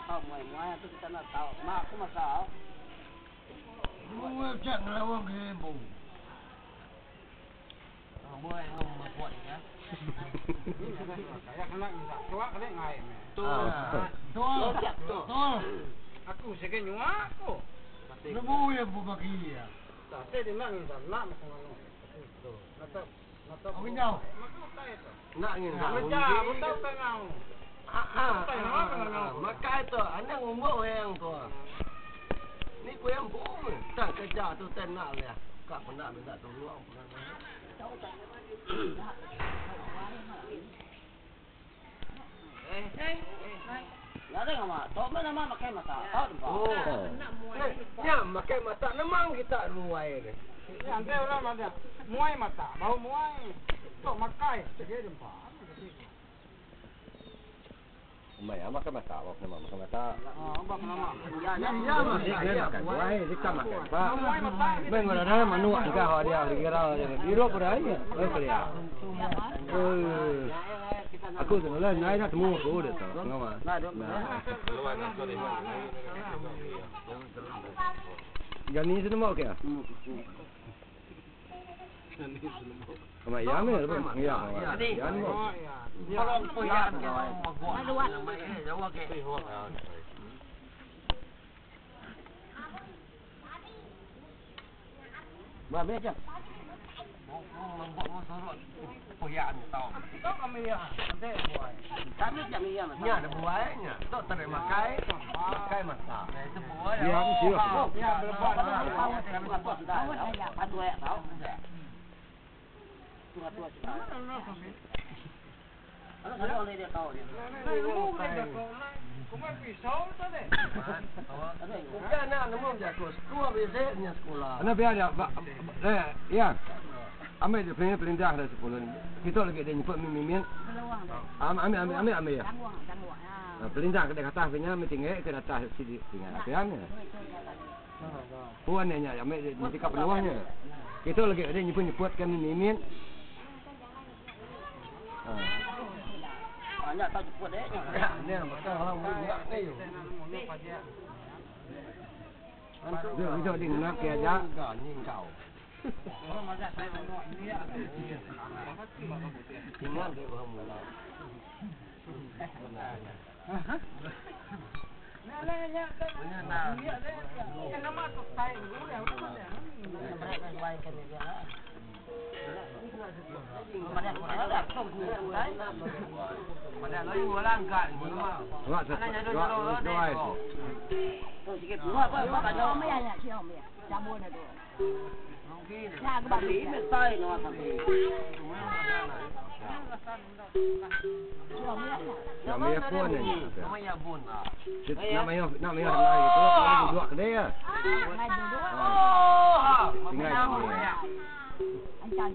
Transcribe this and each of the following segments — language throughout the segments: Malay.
tahu muai tu kita nak tahu. Mak aku masak. Muai cak ngelawang hebo. Muai ngomong buat ya. Saya kena ingat. Tua kena ngai. Tua. Aku sekian nyua aku. Lebu yang bubaki ya. Tapi dia nak ingat. Nak macam Aku nyau. Nak ni. Macam betul tengau. Makai tu, anak umur yang tu. Ni kau yang bom. Tak kerja tu tenang ya. Kak pernah minta tolong pernah. Nggak ada nggak mak. Tahu mana mak makai masak. Tahu tempat. Ya, makai masak memang kita ruai ni. Ya, dia orang ada. Muai mata, bau muai. Tok makai, sekian jumpa. Mày á makan masak, apa nama makan masak? Abang nama. Ya, makan buah, kita makan pak. Bengar ada manu juga dia kira biro berani, kerja. Aku tu lah, naik nak temu aku dah tu, ngapa? Jadi ni semua okey. Kama ya me, ya. Ya ni. Kalau poyak dia mau buat nama ini jawab ke. Ba beca. Membuat musorot poyak tahu. Tok kami ya. Ande buai. Kami jam ni ya. Nya ada buahnya. Tok tak ada makai masak. Itu buah. Dia ni siap. Ya, berbuat. Patu ya tahu. Tua sih. Ada orang dia tahu dia. Kumai pisau tu deh. Bukan nak nemu jago sekolah biasanya sekolah. Ana biar dia. Ya. Ambil dia perintah dah 10 ni. Kita lagi dia nyebut mimin. Ambil ya. Perintah ke kata punya meeting ke atas sini tinggal apiannya. Puan nya ambil dia dekat peluangnya. Kita lagi dia nyebut kan mimin. Banyak tak cepat deh. Ni macam orang buat ni. Dia itu dia nak ke aja. Ni kau. Tinggal dia orang mula. Nama tu saya dulu ya. Mereka jualkan dia lah. Pada lagi orang kan. Wah, doai. Tu sikit buah apa banyak mai ya, siapa mai. Jamu na tu. Mungkin. Ya, ke bali mesai no sampai. Namanya pun ni. Namanya bun lah. Namanya lagi tu. Dua kedai ya. Tinggal.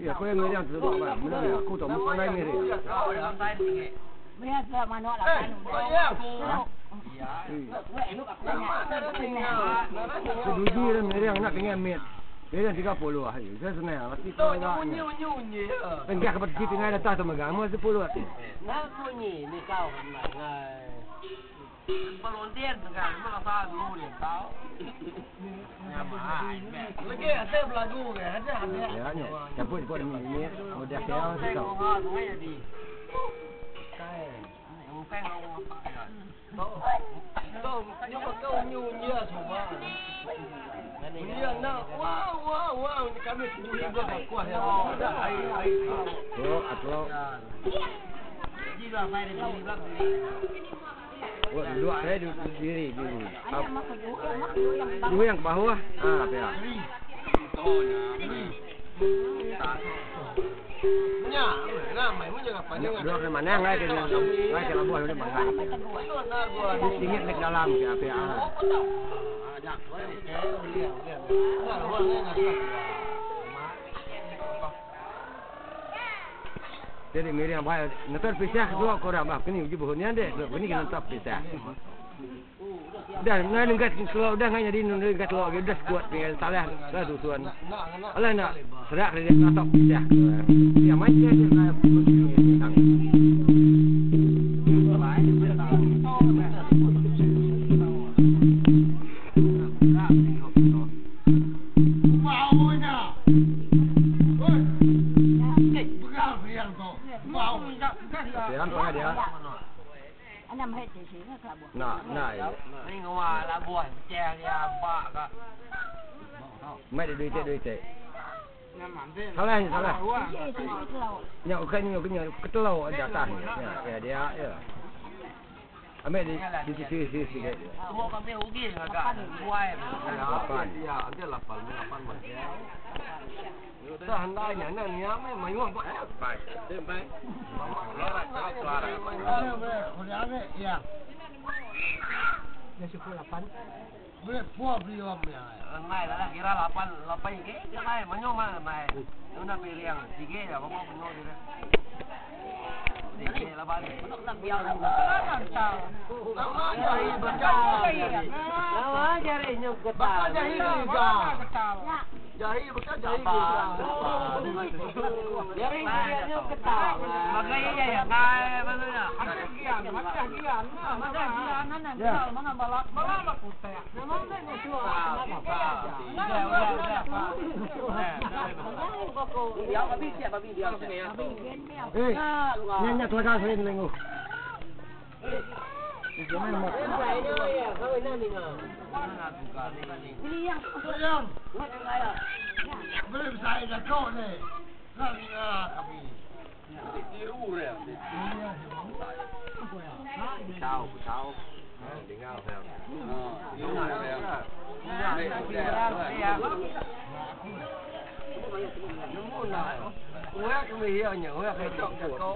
Ya, kau yang meriang tu apa? Mana aku tahu macam mana ni. Meriang tu mana lah kan? Sedudi dan meriang nak tinggal met. Meriang 30 lah. Saya senang. Mesti kau dah. Nyunyi. Enggak kepada kita tinggal atas tu megang. Mesti 10 lah. Nak bunyi ni kau nak. Pelontian kan, masa dulu dia tahu. Lagi ada lagu ke? Ada. Ya ni. Campur ni. Mudah kau tahu. Jadi. Bukan orang apa ya. Kau nyunyi semua. Dia nak wow ni kami boleh buat kuah ya. Oh, atau Jadi lah saya di belakang. dua saya diri. Dua yang ke bawah. Apa ya? Nya, ramai mu jangan panjang. Dua ke mana ngai ke labuh dia bangga. Singit dekat dalam ke apa ya? Jadi miri yang baik. Nanti pisah dua korang bah. Kini uji buhnya deh. Kini kena tak pisah. Dah, nak dekat keluar dah nganya di dekat keluar dah kuat dengan salah dah tuan. Allah nak serak dia nak tak pisah. Ya macam dia nak begini. nhằm hết thì nó cả buồn. Nah. Ni ngwa la buat ceng ya bak ka. Mai duit. Nyaman deh. Salah. Itu kalau. Nyok kan ketelau jatahnya. Ya dia ya. Ambil di sisi sikit. Semua kami rugi agak buai. Ya, ada 8 macam. Dah hendaknya ni ame mai ngah buat. Baik. Baik. Suara. Ya. Dia suka 8. Buat beliau ya. Mai lah kira 8 ke. Mai menyong mai. Una pilihan 3 ya, bapak punya dia. Ini lah balik. Nak biar lah. Lama jadi nyuk ketal. Jahi bukan jahi. Jadi nyuk ketal. Makanya ya, ngai maksudnya. Hagian. Mana balak putih. Memang ni cua. Nyanyi kelakar saya nengu. Jangan mak. Ini yang Belum saya dah kau ni. Kami kami. Tiru dia. Chào. Đi ngao theo. Đúng rồi theo. Quét cái gì ở nhớ cái trọng có.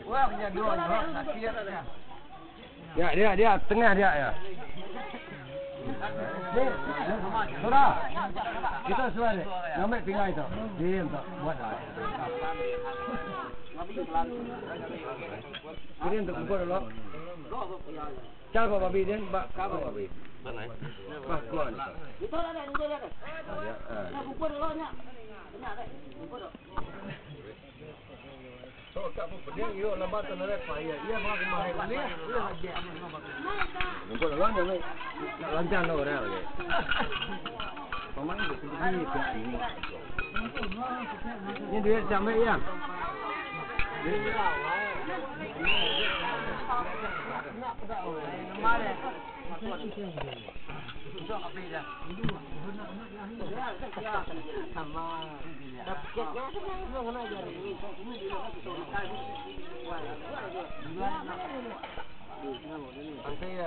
Quét nhà đuôi nó kia đó. Ya dia tengah dia ya. Saudara. Kita suara. Ambil tinggal itu. Dia tak buat dah. Dia untuk buka dulu. Cakap apa babi dia? Bak apa babi? Mana? Bak kuat. itu ada. Nak buku dulu nya. Nak deh. Buku dulu. So tak apa dia yo lambatan ada payah. Ia mak mahal ni. Ia aje. Buka dulu ni mai. Lancar lo dah lagi. Pemain itu ni ni. Ni duit sampai ya.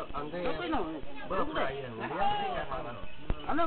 Antai berapa ya?